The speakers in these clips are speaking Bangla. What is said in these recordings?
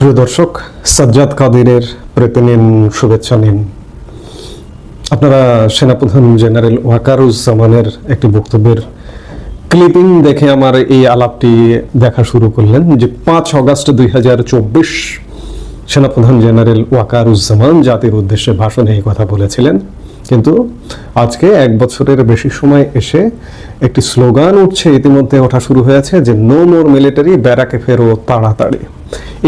প্রিয় দর্শক, সাজ্জাদ কাদিরের প্রীতি নিন, শুভেচ্ছা নিন। আপনারা সেনাপ্রধান জেনারেল ওয়াকারুজ্জামানের একটি বক্তব্যের ক্লিপিং দেখে আমার এই আলাপটি দেখা শুরু করলেন যে 5 অগস্ট 2024 সেনাপ্রধান জেনারেল ওয়াকারুজ্জামান জাতির উদ্দেশ্যে ভাষণে এই কথা বলেছিলেন। কিন্তু আজকে 1 বছরের বেশি সময় এসে একটি স্লোগান উঠছে, ইতিমধ্যে ওঠা শুরু হয়েছে যে নো মোর মিলিটারি, ব্যারাকে ফেরো তাড়াতাড়ি।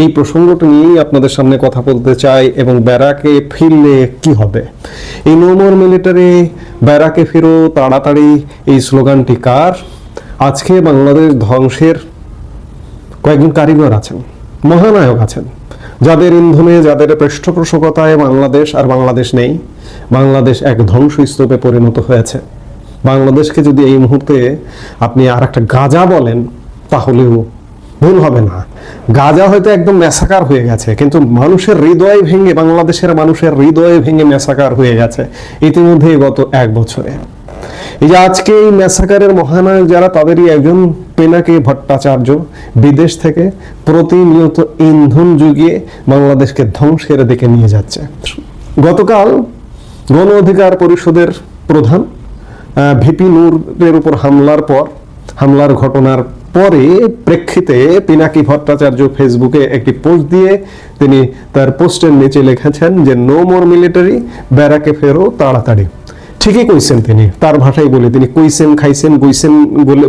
এই প্রসঙ্গটি নিয়েই আপনাদের সামনে কথা বলতে চাই এবং ব্যারাকে ফিরলে কি হবে। এই নো মোর মিলিটারি, ব্যারাকে ফেরো তাড়াতাড়ি এই স্লোগানটি কার? আজকে বাংলাদেশ ধ্বংসের কয়েকজন কারিগর আছেন, মহানায়ক আছেন, যাদের ইন্ধনে, যাদের পৃষ্ঠপোষকতায় বাংলাদেশ আর বাংলাদেশ নেই। বাংলাদেশ এক ধ্বংসস্তূপে পরিণত হয়েছে। বাংলাদেশকে যদি এই মুহূর্তে আপনি আর একটা গাজা বলেন তাহলেও ভুল হবে না। গাজা হয়তো একদম ম্যাসাকার হয়ে গেছে, কিন্তু মানুষের হৃদয় ভেঙে, বাংলাদেশের মানুষের হৃদয় ভেঙে ম্যাসাকার হয়ে গেছে ইতিমধ্যে গত 1 বছরে। এই যে আজকে এই ম্যাসাকারের মহানায়ক যারা, তাদেরই একজন পিনাকি ভট্টাচার্য বিদেশ থেকে প্রতিনিয়ত ইন্ধন জুগিয়ে বাংলাদেশকে ধ্বংসের দিকে নিয়ে যাচ্ছে। গতকাল গণ অধিকার পরিষদের প্রধান ভিপি নূরের উপর হামলার ঘটনার পরে প্রেক্ষিতে পিনাকি ভট্টাচার্য ফেসবুকে একটি পোস্ট দিয়ে তিনি তার পোস্টের নিচে লিখেছেন যে নো মোর মিলিটারি, ব্যারাকে ফেরো তাড়াতাড়ি। ঠিকই কইছেন তিনি, তার ভাষায় বলি, তিনি কইছেন, খাইছেন, গুইছেন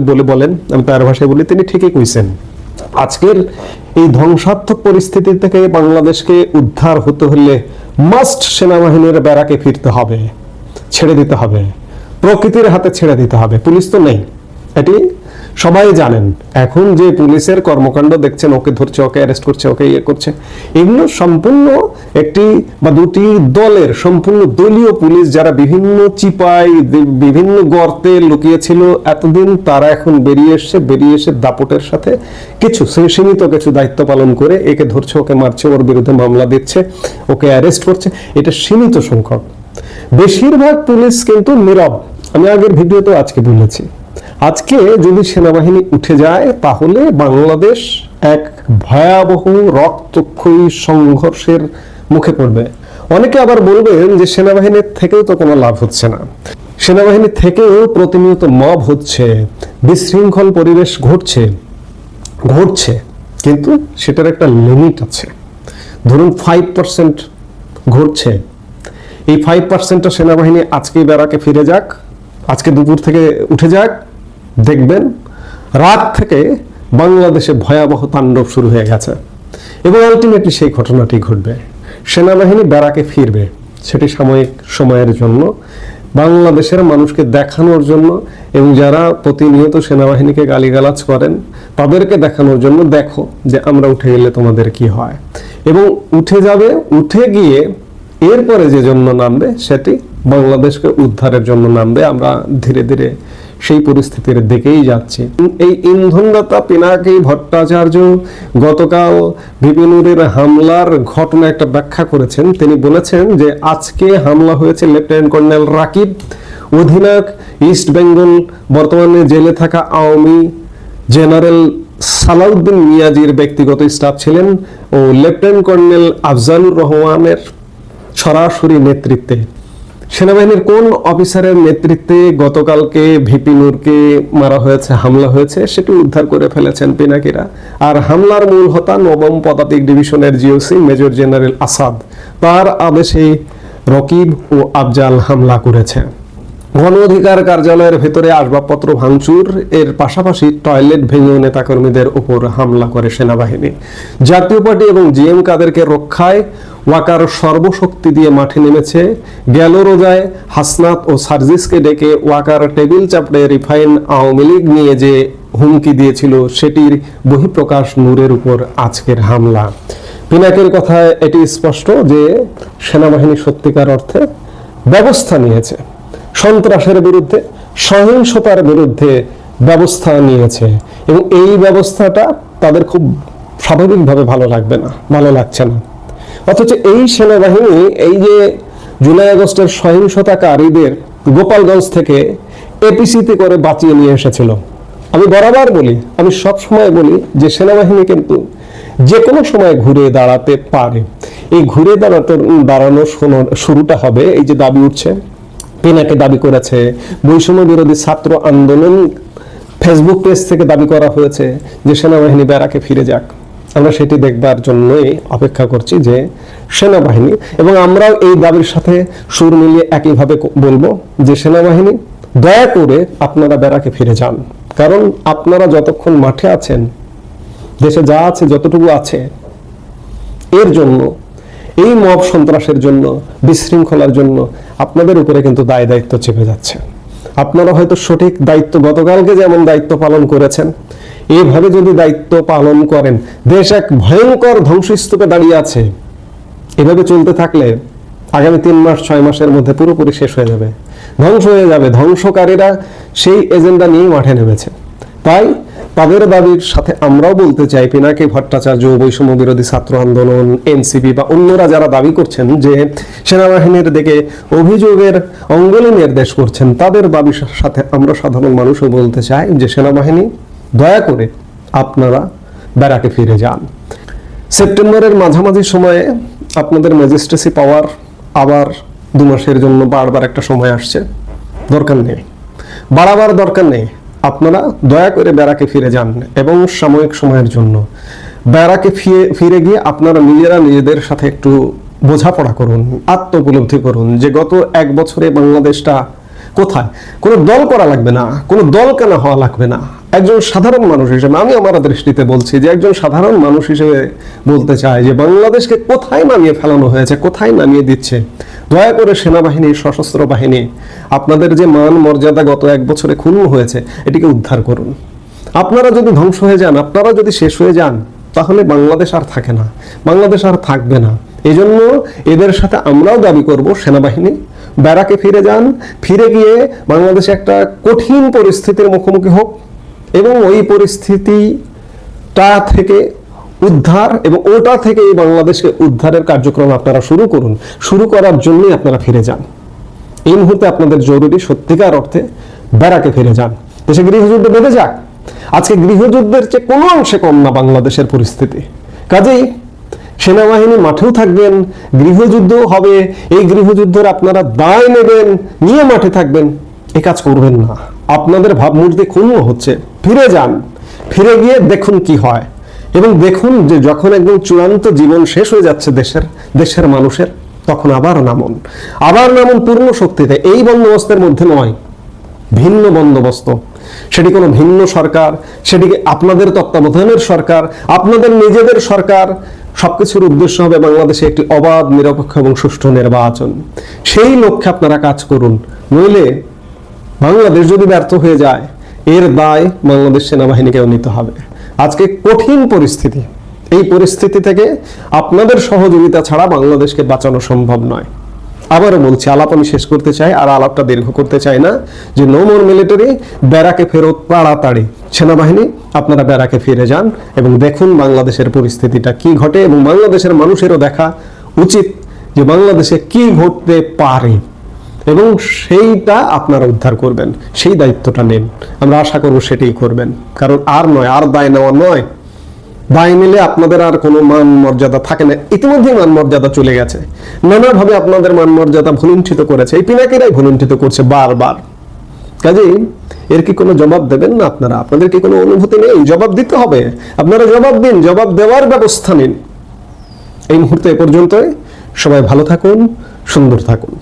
বলে বলেন, আমি তার ভাষায় বলি, তিনি ঠিকই কইছেন। আজকের এই ধ্বংসাত্মক পরিস্থিতি থেকে বাংলাদেশকে উদ্ধার হতে হলে মাস্ট সেনাবাহিনীর ব্যারাকে ফিরতে হবে, ছেড়ে দিতে হবে, প্রকৃতির হাতে ছেড়ে দিতে হবে। পুলিশ তো নেই, এটি সবাই জানেন। এখন যে পুলিশের কর্মকাণ্ড দেখছেন, ওকে ধরছে, ওকে অ্যারেস্ট করছে, ওকে ইয়ে করছে, এগুলো সম্পূর্ণ একটি বা দুটি দলের সম্পূর্ণ দলীয় পুলিশ, যারা বিভিন্ন চিপায়, বিভিন্ন গর্তে লুকিয়েছিল এতদিন, তারা এখন বেরিয়ে এসে দাপটের সাথে সীমিত কিছু দায়িত্ব পালন করে একে ধরছে, ওকে মারছে, ওর বিরুদ্ধে মামলা দিচ্ছে, ওকে অ্যারেস্ট করছে। এটা সীমিত সংখ্যক। বেশিরভাগ পুলিশ কিন্তু নীরব। আমি আগের ভিডিওতে আজকে বলেছি, আজকে যদি সেনাবাহিনী উঠে যায় তাহলে বাংলাদেশ এক ভয়াবহ রক্তক্ষয়ী সংঘর্ষের মুখে পড়বে। অনেকে আবার বলবেন যে সেনাবাহিনীর থেকেও তো কোনো লাভ হচ্ছে না, সেনাবাহিনী থেকেও প্রতিনিয়ত মব হচ্ছে, বিশৃঙ্খল পরিবেশ ঘটছে, কিন্তু সেটার একটা লিমিট আছে। ধরুন 5% ঘটছে, এই 5%টা সেনাবাহিনী আজকেই ব্যারাকে ফিরে যাক, আজকে দুপুর থেকে উঠে যাক, দেখবেন রাত থেকে বাংলাদেশে ভয়াবহ তাণ্ডব শুরু হয়ে গেছে এবং আলটিমেটলি সেই ঘটনাটি ঘটবে। সেনাবাহিনী ব্যারাকে ফিরবে, সেটি সাময়িক সময়ের জন্য, বাংলাদেশের মানুষকে দেখানোর জন্য, এবং যারা প্রতিনিয়ত সেনাবাহিনীকে গালিগালাজ করেন তাদেরকে দেখানোর জন্য, দেখো যে আমরা উঠে গেলে তোমাদের কি হয়। এবং উঠে যাবে, উঠে গিয়ে এরপরে যে জন্য নামবে সেটি বাংলাদেশকে উদ্ধারের জন্য নামবে। আমরা ধীরে ধীরে সেই পরিস্থিতির দিকেই যাচ্ছি। এই ইন্ধনদাতা পিনাকি ভট্টাচার্য গতকাল ভিপি নূরের হামলার ঘটনা একটা ব্যাখ্যা করেছেন। তিনি বলেছেন যে আজকে হামলা হয়েছে লেফটেন্যান্ট কর্নেল রাকিব, অধিনায়ক ইস্ট বেঙ্গল, বর্তমানে জেলে থাকা আওয়ামী জেনারেল সালাউদ্দিন মিয়াজির ব্যক্তিগত স্টাফ ছিলেন, ও লেফটেন্যান্ট কর্নেল আফজালুর রহমানের সরাসরি নেতৃত্বে। সেনাবাহিনীর কোন অফিসারের নেতৃত্বে গতকালকে ভিপি নূরকে মারা হয়েছে, হামলা হয়েছে, সেটি উদ্ধার করে ফেলেছেন পিনাকিরা। আর হামলার মূল হোতা 9ম পদাতিক ডিভিশনের জিওসি মেজর জেনারেল আসাদ, তার আদেশে রকিব ও আফজাল হামলা করেছে। গণ অধিকার কার্যালয়ের ভেতরে আসবাবপত্র ভাঙচুর, এর পাশাপাশি টয়লেট ভেঙে নেতাকর্মীদের উপর হামলা করে সেনাবাহিনী। জাতীয় পার্টি এবং জিএম কাদেরকে রক্ষায় ওয়াকার সর্বশক্তি দিয়ে মাঠে নেমেছে। গেল রোজায় হাসনাত ও সার্জিসকে ডেকে ওয়াকার টেবিল চাপড়ে রিফাইন আওয়ামী লীগ নিয়ে যে হুমকি দিয়েছিল, সেটির বহিঃপ্রকাশ নূরের উপর আজকের হামলা। পিনাকের কথায় এটি স্পষ্ট যে সেনাবাহিনী সত্যিকার অর্থে ব্যবস্থা নিয়েছে, সন্ত্রাসের বিরুদ্ধে, সহিংসতার বিরুদ্ধে ব্যবস্থা নিয়েছে, এবং এই ব্যবস্থাটা তাদের খুব স্বাভাবিকভাবে ভালো লাগছে না। অথচ এই সেনাবাহিনী এই যে জুলাই আগস্টের সহিংসতাকারীদের গোপালগঞ্জ থেকে এপিসিতে করে বাঁচিয়ে নিয়ে এসেছিল। আমি বরাবর বলি, আমি সব সময় বলি যে সেনাবাহিনী কিন্তু যে কোনো সময় ঘুরে দাঁড়াতে পারে। এই ঘুরে দাঁড়ানো শুরুটা হবে, এই যে দাবি উঠছে, পিনাকে দাবি করেছে, বৈষম্য বিরোধী ছাত্র আন্দোলন ফেসবুক পেজ থেকে দাবি করা হয়েছে যে সেনাবাহিনী ব্যারাকে ফিরে যাক। আমরা সেটি দেখবার জন্যই অপেক্ষা করছি যে সেনাবাহিনী, এবং আমরাও এই দাবির সাথে সুর মিলিয়ে একইভাবে বলবো যে সেনাবাহিনী দয়া করে আপনারা ব্যারাকে ফিরে যান। কারণ আপনারা যতক্ষণ মাঠে আছেন, দেশে যা আছে যতটুকু আছে, এর জন্য, এই মব সন্ত্রাসের জন্য, বিশৃঙ্খলার জন্য আপনাদের উপরে কিন্তু দায় দায়িত্ব চেপে যাচ্ছে। আপনারা হয়তো সঠিক দায়িত্ব, গতকালকে যেমন দায়িত্ব পালন করেছেন, এইভাবে যদি দায়িত্ব পালন করেন, দেশ এক ভয়ঙ্কর ধ্বংসস্তূপে দাঁড়িয়ে আছে। এভাবে চলতে থাকলে আগামী 3 মাস 6 মাসের মধ্যে পুরোপুরি শেষ হয়ে যাবে, ধ্বংস হয়ে যাবে। ধ্বংসকারীরা সেই এজেন্ডা নিয়েই মাঠে নেমেছে। তাই তাদের দাবির সাথে আমরাও বলতে চাই, পিনাকি ভট্টাচার্য, বৈষম্য বিরোধী ছাত্র আন্দোলন, এনসিপি বা অন্যরা যারা দাবি করছেন যে সেনাবাহিনীর দিকে অভিযোগের অঙ্গুলি নির্দেশ করছেন, তাদের দাবির সাথে আমরা সাধারণ মানুষও বলতে চাই যে সেনাবাহিনী দয়া করে আপনারা ব্যারাকে ফিরে যান। সেপ্টেম্বরের মাঝামাঝি সময়ে আপনাদের ম্যাজিস্ট্রেসি পাওয়ার আবার 2 মাসের জন্য বারবার একটা সময় আসছে, দরকার নেই, বাড়াবার দরকার নেই। আপনারা দয়া করে ব্যারাকে ফিরে যান এবং সাময়িক সময়ের জন্য ব্যারাকে ফিরে গিয়ে আপনারা নিজেরা নিজেদের সাথে একটু বোঝাপড়া করুন, আত্ম উপলব্ধি করুন যে গত 1 বছরে বাংলাদেশটা কোথায়। কোনো দল করা লাগবে না, কোনো দল কেন হওয়া লাগবে না। একজন সাধারণ মানুষ হিসেবে আমি আমার দৃষ্টিতে বলছি যে একজন সাধারণ মানুষ হিসেবে বলতে চাই যে বাংলাদেশকে কোথায় নামিয়ে ফেলানো হয়েছে, কোথায় নামিয়ে দিচ্ছে। দয়া করে সেনাবাহিনী, সশস্ত্র বাহিনী, আপনাদের যে মান মর্যাদা গত 1 বছরে ক্ষুণ্ণ হয়েছে, এটিকে উদ্ধার করুন। আপনারা যদি ধ্বংস হয়ে যান, আপনারা যদি শেষ হয়ে যান, তাহলে বাংলাদেশ আর থাকে না, বাংলাদেশ আর থাকবে না। এই জন্য এদের সাথে আমরাও দাবি করব, সেনাবাহিনী ব্যারাকে ফিরে যান, ফিরে গিয়ে বাংলাদেশে একটা কঠিন পরিস্থিতির মুখোমুখি হোক এবং ওই পরিস্থিতিটা থেকে উদ্ধার, এবং ওটা থেকে এই বাংলাদেশকে উদ্ধারের কার্যক্রম আপনারা শুরু করুন। শুরু করার জন্যই আপনারা ফিরে যান। এই মুহূর্তে আপনাদের জরুরি সত্যিকার অর্থে ব্যারাকে ফিরে যান। দেশে গৃহযুদ্ধ বেঁধে যাক। আজকে গৃহযুদ্ধের চেয়ে কোনো অংশে কম না বাংলাদেশের পরিস্থিতি। কাজেই সেনাবাহিনী মাঠেও থাকবেন, গৃহযুদ্ধও হবে, এই গৃহযুদ্ধের আপনারা দায় নেবেন, নিয়ে মাঠে থাকবেন। এই কাজ করবেন না। আপনাদের ভাবমূর্তি ক্ষুণ্ণ হচ্ছে। ফিরে যান, ফিরে গিয়ে দেখুন কি হয়, এবং দেখুন যে যখন একদম চূড়ান্ত জীবন শেষ হয়ে যাচ্ছে দেশের মানুষের, তখন আবার নামুন পূর্ণ শক্তিতে। এই বন্দোবস্তের মধ্যে নয়, ভিন্ন বন্দোবস্ত। সেটি কোনো ভিন্ন সরকার, সেটিকে আপনাদের তত্ত্বাবধানের সরকার, আপনাদের নিজেদের সরকার। সবকিছুর উদ্দেশ্য হবে বাংলাদেশে একটি অবাধ, নিরপেক্ষ এবং সুষ্ঠু নির্বাচন। সেই লক্ষ্যে আপনারা কাজ করুন। নইলে বাংলাদেশ যদি ব্যর্থ হয়ে যায়, এর দায় বাংলাদেশ সেনাবাহিনীকেও নিতে হবে। আজকে কঠিন পরিস্থিতি, এই পরিস্থিতি থেকে আপনাদের সহযোগিতা ছাড়া বাংলাদেশকে বাঁচানো সম্ভব নয়। আবারও বলছি, আলাপ আমি শেষ করতে চাই, আর আলাপটা দীর্ঘ করতে চাই না, যে নো মোর মিলিটারি, ব্যারাকে ফেরত তাড়াতাড়ি। সেনাবাহিনী আপনারা ব্যারাকে ফিরে যান এবং দেখুন বাংলাদেশের পরিস্থিতিটা কি ঘটে, এবং বাংলাদেশের মানুষেরও দেখা উচিত যে বাংলাদেশে কি ঘটতে পারে, এবং সেইটা আপনারা উদ্ধার করবেন। সেই দায়িত্বটা নেন। আমরা আশা করব সেটাই করবেন। কারণ আর নয়, আর দায় নেওয়া নয়। দায় নিলে আপনাদের আর কোনো মান মর্যাদা থাকে না। ইতিমধ্যেই মান মর্যাদা চলে গেছে। নানাভাবে আপনাদের মান মর্যাদা ভুলুণ্ঠিত করেছে, এই পিনাকিরাই ভুলুণ্ঠিত করছে বারবার। কাজেই এর কি কোনো জবাব দেবেন না আপনারা? আপনাদের কি কোনো অনুভূতি নেই? জবাব দিতে হবে। আপনারা জবাব দিন, জবাব দেওয়ার ব্যবস্থা নিন। এই মুহূর্তে এ পর্যন্তই। সবাই ভালো থাকুন, সুন্দর থাকুন।